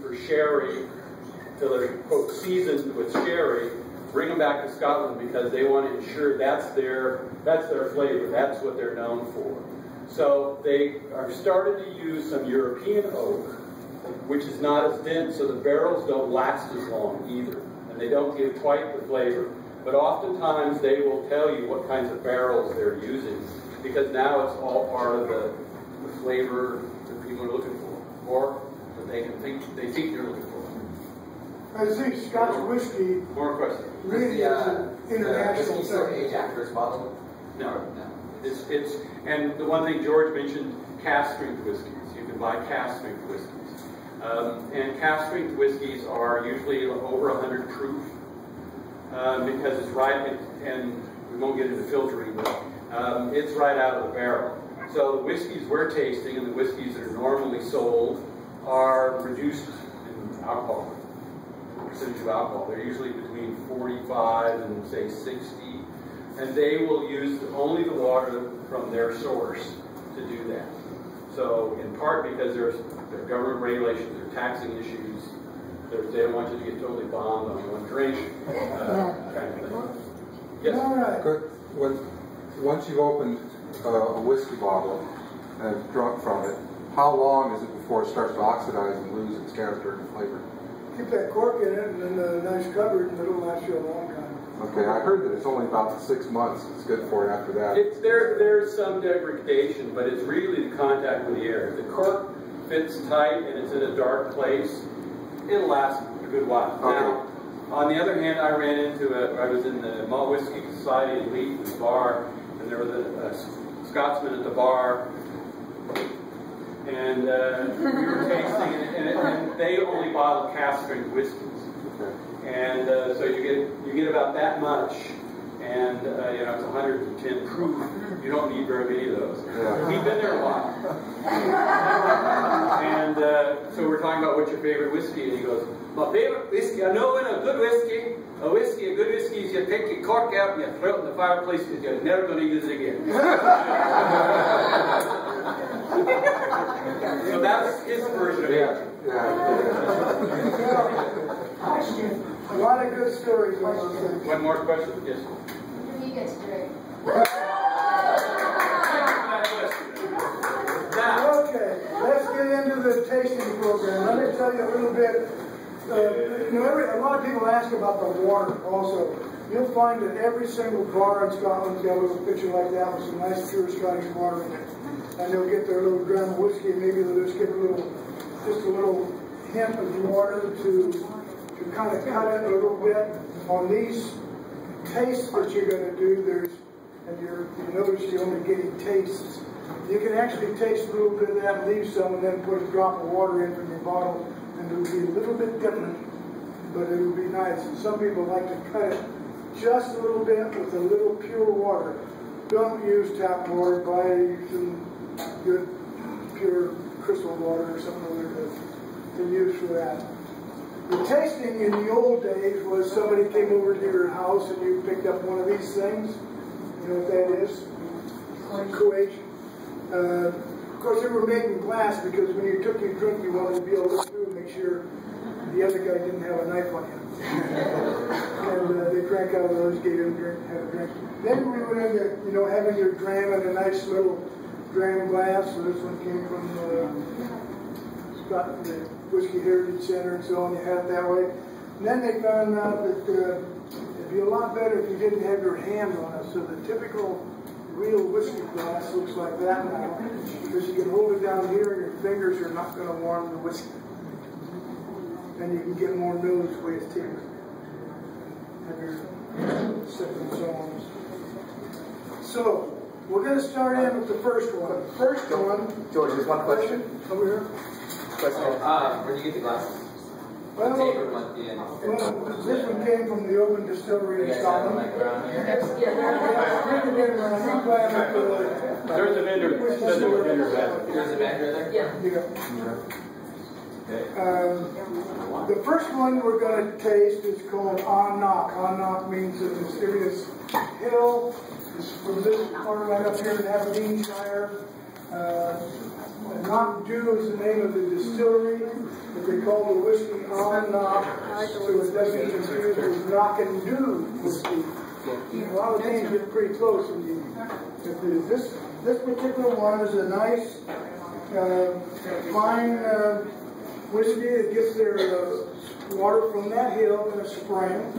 for sherry till they're, quote, seasoned with sherry, bring them back to Scotland because they want to ensure that's their flavor, that's what they're known for. So they are started to use some European oak, which is not as dense, so the barrels don't last as long either, and they don't give quite the flavor. But oftentimes they will tell you what kinds of barrels they're using, because now it's all part of the flavor that people are looking for, or that they think they're looking for. I think Scotch whiskey. More questions? Really is an international thing. Age after it's bottled? No. It's and the one thing George mentioned, cask strength whiskeys. You can buy cask strength whiskeys, and cask strength whiskeys are usually over 100 proof because it's right, and we won't get into filtering, but it's right out of the barrel. So the whiskeys we're tasting and the whiskeys that are normally sold are reduced in alcohol. Percentage of alcohol. They're usually between 45 and say 60, and they will use only the water from their source to do that. So in part because there are government regulations, there are taxing issues, they don't want you to get totally bombed on one drink, kind of thing. Yes? All right. Once you've opened a whiskey bottle and have drunk from it, how long is it before it starts to oxidize and lose its character and flavor? Keep that cork in it and then a nice cover, and it'll last you a long time. Okay, I heard that it's only about 6 months it's good for, and after that... There's some degradation, but it's really the contact with the air. If the cork fits tight and it's in a dark place, it'll last a good while. Okay. Now, on the other hand, I was in the Malt Whiskey Society in Leeds bar, and there was a Scotsman at the bar, and we were tasting it, and they only bottle cask strength whiskeys. Okay. And so you get about that much, and you know, it's 110 proof. You don't need very many of those. Yeah. We've been there a while. And so we're talking about what's your favorite whiskey, and he goes, my favorite whiskey, I know when a good whiskey, a good whiskey is you take the cork out and you throw it in the fireplace because you're never going to use it again. So that's his version of it. A lot of good stories on those things. One more question? Yes. He gets straight. Okay, let's get into the tasting program. Let me tell you a little bit. A lot of people ask about the water also. You'll find that every single bar in Scotland's got a little pitcher like that with some nice pure Scottish water in it. And they'll get their little dram of whiskey, and maybe they'll just get just a little hint of water to kind of cut it a little bit. On these tastes that you're going to do, you notice you're only getting tastes. You can actually taste a little bit of that and leave some, and then put a drop of water in from your bottle, and it'll be a little bit different, but it'll be nice. And some people like to cut it just a little bit with a little pure water. Don't use tap water. Buy some good pure crystal water or something other to use for that. The tasting in the old days was somebody came over to your house and you picked up one of these things. You know what that is? Coage. Of course, they were made in glass because when you took your drink, you wanted to be able to look through and make sure the other guy didn't have a knife on him. And they drank out of those, gave him a drink, had a drink. Then we went into, having your dram in a nice little dram glass. So this one came from the Whiskey Heritage Center and so on. You had it that way. And then they found out that it'd be a lot better if you didn't have your hand on it. So the typical real whiskey glass looks like that now, because you can hold it down here and your fingers are not going to warm the whiskey. And you can get more nose the way it's taken. Have your sipping zones. So, we're going to start in with the first one. First one. George, there's one question. Over here. Question. Where did you get the glasses? Well, this one came from the Open Distillery in Scotland. There's a vendor. There's a vendor there. Yeah. The first one we're going to taste is called Knock. Knock means a mysterious hill. It's from this corner right up here in Aberdeenshire. Knock Dew is the name of the distillery. The what they call the whiskey on knock, so it doesn't confuse with knock and do whiskey. A lot of things get pretty close. This particular one is a nice, fine whiskey that gets their water from that hill in a spring.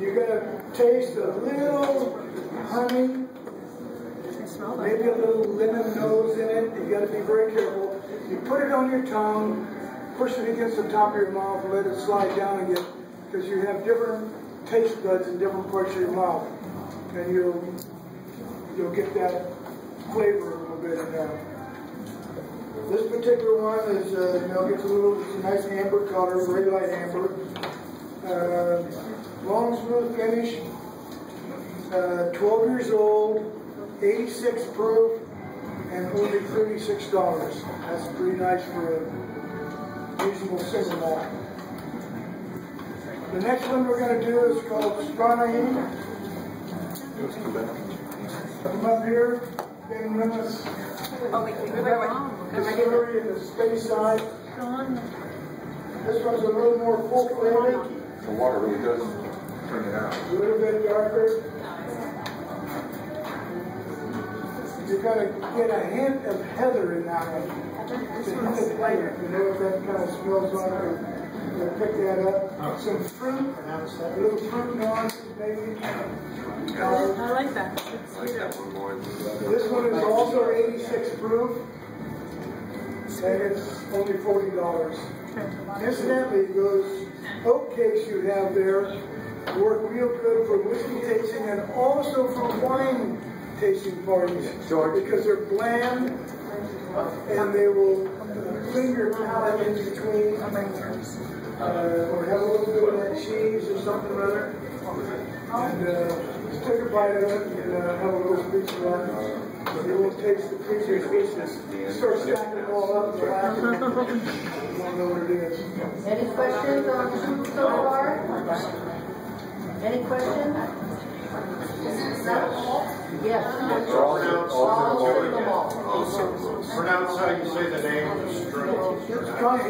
You're going to taste a little honey, maybe a little lemon nose in it. You got to be very careful. You put it on your tongue, push it against the top of your mouth, and let it slide down again, because you have different taste buds in different parts of your mouth, and you'll get that flavor a little bit in there. This particular one is, gets it's a nice amber color, very light amber. Long, smooth finish. 12 years old, 86 proof, and only $36. That's pretty nice for a reasonable single malt. The next one we're going to do is called Scotch. Come up here, Ben Limits. Distillery in the space side. This one's a little more full flavored. The water really does turn it out. A little bit darker. You're going to get a hint of heather in that one. It's a hint of heather. You know if that kind of smells on it. You'll pick that up. Some fruit, a little fruit nuances maybe. I like that. This one is also 86 proof, and it's only $40. Incidentally, those oak cakes you have there work real good for whiskey tasting and also for wine tasting parties, because they're bland and they will clean your palate in between, or have a little bit of that cheese or something or other. And just take a bite of it and have a little piece of that. You won't taste the previous business. Start stacking them all up in the last one. You won't know what it is. Any questions on so far? Any questions? Yes. Pronounce how you say the name. Scotch.